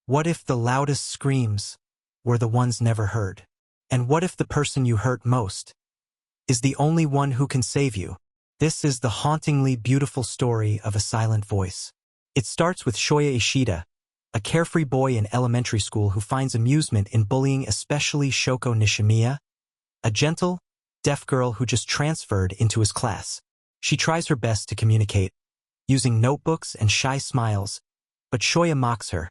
What if the loudest screams were the ones never heard? And what if the person you hurt most is the only one who can save you? This is the hauntingly beautiful story of a silent voice. It starts with Shoya Ishida, a carefree boy in elementary school who finds amusement in bullying especially Shoko Nishimiya, a gentle, deaf girl who just transferred into his class. She tries her best to communicate, using notebooks and shy smiles, but Shoya mocks her,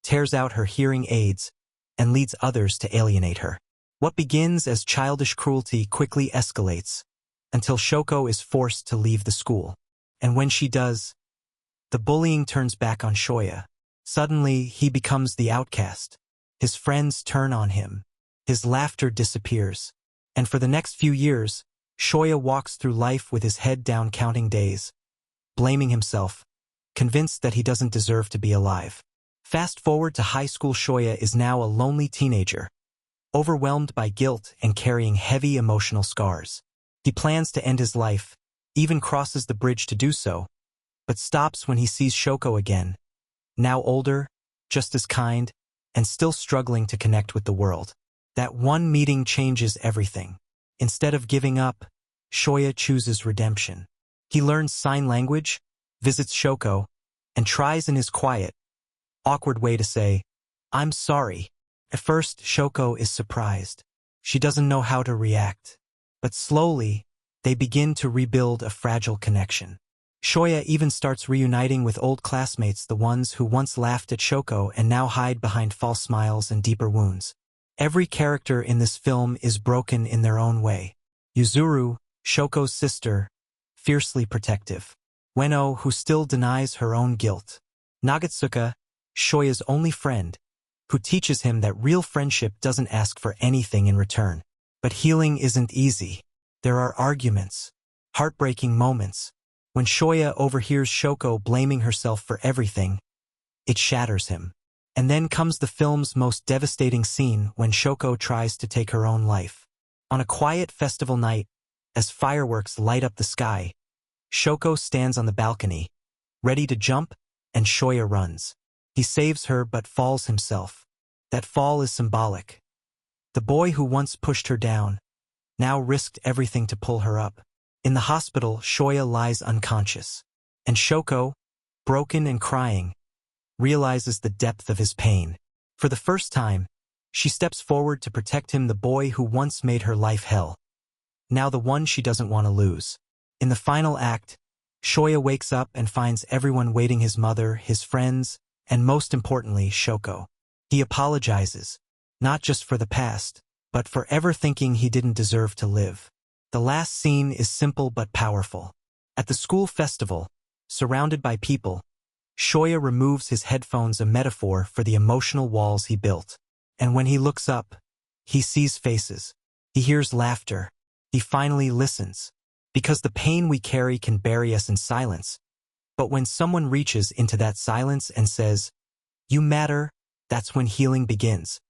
tears out her hearing aids, and leads others to alienate her. What begins as childish cruelty quickly escalates, until Shoko is forced to leave the school. And when she does, the bullying turns back on Shoya. Suddenly, he becomes the outcast. His friends turn on him. His laughter disappears. And for the next few years, Shoya walks through life with his head down counting days, blaming himself, convinced that he doesn't deserve to be alive. Fast forward to high school. Shoya is now a lonely teenager, overwhelmed by guilt and carrying heavy emotional scars. He plans to end his life, even crosses the bridge to do so, but stops when he sees Shoko again, now older, just as kind, and still struggling to connect with the world. That one meeting changes everything. Instead of giving up, Shoya chooses redemption. He learns sign language, visits Shoko, and tries in his quiet, awkward way to say, "I'm sorry." At first, Shoko is surprised. She doesn't know how to react. But slowly, they begin to rebuild a fragile connection. Shoya even starts reuniting with old classmates, the ones who once laughed at Shoko and now hide behind false smiles and deeper wounds. Every character in this film is broken in their own way. Yuzuru, Shoko's sister, fiercely protective. Ueno, who still denies her own guilt. Nagatsuka, Shoya's only friend, who teaches him that real friendship doesn't ask for anything in return. But healing isn't easy. There are arguments, heartbreaking moments. When Shoya overhears Shoko blaming herself for everything, it shatters him. And then comes the film's most devastating scene when Shoko tries to take her own life. On a quiet festival night, as fireworks light up the sky, Shoko stands on the balcony, ready to jump, and Shoya runs. He saves her but falls himself. That fall is symbolic. The boy who once pushed her down, now risked everything to pull her up. In the hospital, Shoya lies unconscious, and Shoko, broken and crying, realizes the depth of his pain. For the first time, she steps forward to protect him, the boy who once made her life hell. Now the one she doesn't want to lose. In the final act, Shoya wakes up and finds everyone waiting: his mother, his friends, and most importantly, Shoko. He apologizes, not just for the past, but for ever thinking he didn't deserve to live. The last scene is simple but powerful. At the school festival, surrounded by people, Shoya removes his headphones, a metaphor for the emotional walls he built. And when he looks up, he sees faces. He hears laughter. He finally listens. Because the pain we carry can bury us in silence. But when someone reaches into that silence and says, "You matter," that's when healing begins.